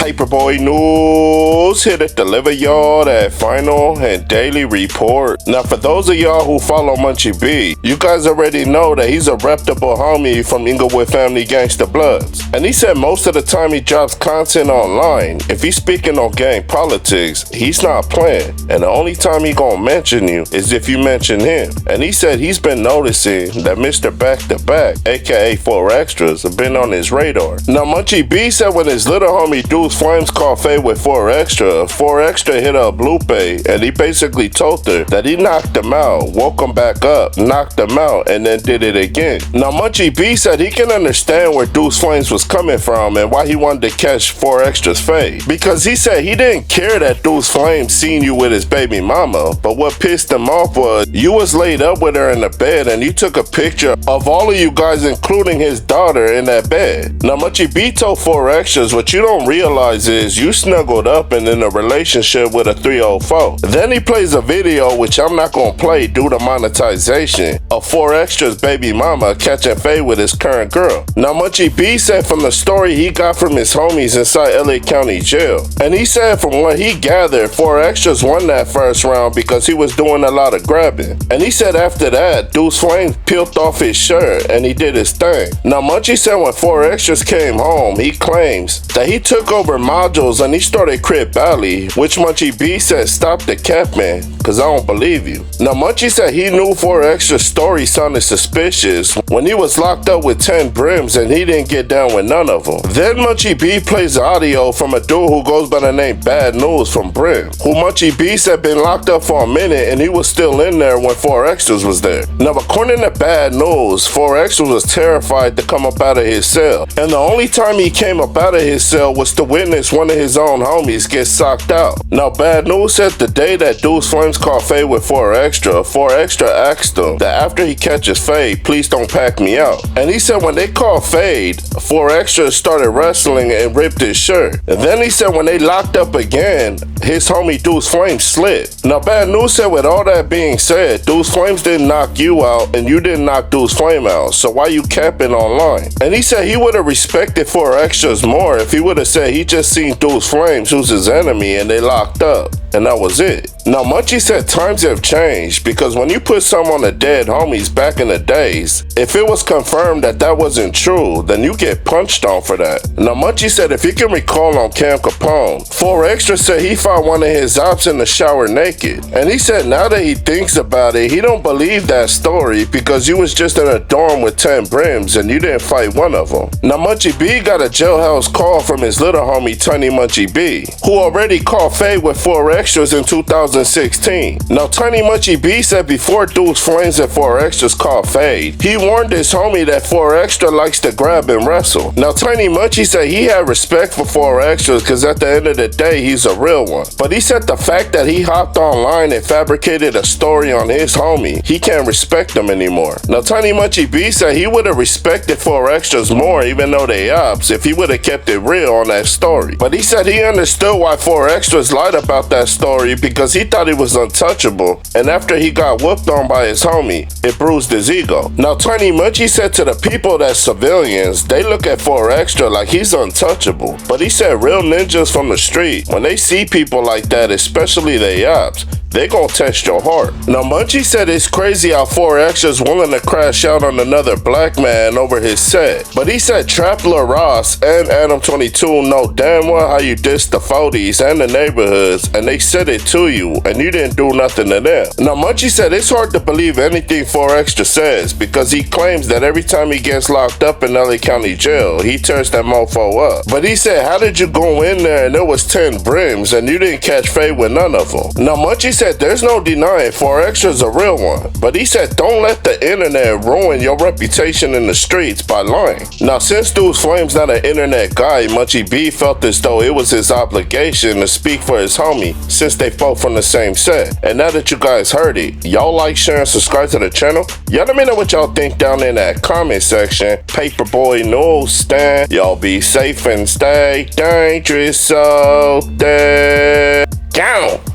Paperboy News here to deliver y'all that final and daily report. Now, for those of y'all who follow Munchie B, you guys already know that he's a reputable homie from Inglewood Family Gangsta Bloods. And he said most of the time he drops content online, if he's speaking on gang politics, he's not playing. And the only time he gonna mention you is if you mention him. And he said he's been noticing that Mr. Back to Back, aka 4XTRAS, have been on his radar. Now, Munchie B said when his little homie Duce Flames called Faye with 4XTRA hit up Lupe, and he basically told her that he knocked him out, woke him back up, knocked him out, and then did it again. Now, Munchie B said he can understand where Duce Flames was coming from and why he wanted to catch 4XTRA's Faye. Because he said he didn't care that Duce Flames seen you with his baby mama, but what pissed him off was you was laid up with her in the bed and you took a picture of all of you guys, including his daughter, in that bed. Now, Munchie B told 4XTRAS what you don't realize is you snuggled up and in a relationship with a 304. Then he plays a video, which I'm not gonna play due to monetization, of 4XTRA's baby mama catching Faye with his current girl. Now, Munchie B said from the story he got from his homies inside LA County Jail, and he said from what he gathered, 4XTRAS won that first round because he was doing a lot of grabbing. And he said after that, Duce Flames peeled off his shirt and he did his thing. Now, Munchie said when 4XTRAS came home, he claims that he took over modules and he started Crip Valley, which Munchie B said stop the cap, man, cause I don't believe you. Now, Munchie said he knew 4XTRA's story sounded suspicious when he was locked up with 10 brims and he didn't get down with none of them. Then Munchie B plays audio from a dude who goes by the name Bad News from Brim, who Munchie B said been locked up for a minute and he was still in there when 4XTRAS was there. Now, according to Bad News, 4XTRAS was terrified to come up out of his cell, and the only time he came up out of his cell was to witness one of his own homies get socked out. Now, Bad News said the day that Duce Flames caught Faye with 4XTRA asked him that after he catches Faye, please don't pack me out. And he said when they caught Faye, 4XTRA started wrestling and ripped his shirt. And then he said when they locked up again, his homie Duce Flames slid. Now, Bad News said with all that being said, Duce Flames didn't knock you out and you didn't knock Duce Flame out, so why you capping online? And he said he would have respected 4XTRAS more if he would have said he just seen Duce Flames, who's his enemy, and they locked up, and that was it. Now, Munchie said times have changed because when you put some on the dead homies back in the days, if it was confirmed that that wasn't true, then you get punched on for that. Now, Munchie said if you can recall on Cam Capone, 4XTRA said he found one of his ops in the shower naked. And he said now that he thinks about it, he don't believe that story because you was just in a dorm with 10 brims and you didn't fight one of them. Now, Munchie B got a jailhouse call from his little homie Tiny Munchie B, who already caught Faye with 4XTRAS in 2016. Now, Tiny Munchie B said before Duce Flames and 4XTRAS caught Faye, he warned his homie that 4XTRA likes to grab and wrestle. Now, Tiny Munchie said he had respect for 4XTRAS because at the end of the day, he's a real one. But he said the fact that he hopped online and fabricated a story on his homie, he can't respect him anymore. Now, Tiny Munchie B said he would have respected 4XTRAS more, even though they ops, if he would have kept it real on that story. But he said he understood why 4XTRAS lied about that story because he thought he was untouchable, and after he got whooped on by his homie, it bruised his ego. Now, Tiny Munchie said to the people that civilians, they look at 4XTRA like he's untouchable. But he said real ninjas from the street, when they see people like that, especially they ops, they gon' test your heart. Now, Munchie said it's crazy how 4XTRA's willing to crash out on another black man over his set. But he said Trappler Ross and Adam 22 know damn well how you diss the 40s and the neighborhoods, and they said it to you, and you didn't do nothing to them. Now, Munchie said it's hard to believe anything 4XTRA says because he claims that every time he gets locked up in LA County Jail, he turns that mofo up. But he said, how did you go in there and there was 10 brims and you didn't catch Faye with none of them? Now, Munchie said there's no denying 4XTRA's a real one, but he said don't let the internet ruin your reputation in the streets by lying. Now, since Duce Flames not an internet guy, Munchie B felt as though it was his obligation to speak for his homie since they both from the same set. And now that you guys heard it, y'all like, share, and subscribe to the channel? Y'all let me know what y'all think down in that comment section. Paperboy News stand. Y'all be safe and stay dangerous, so there. Down.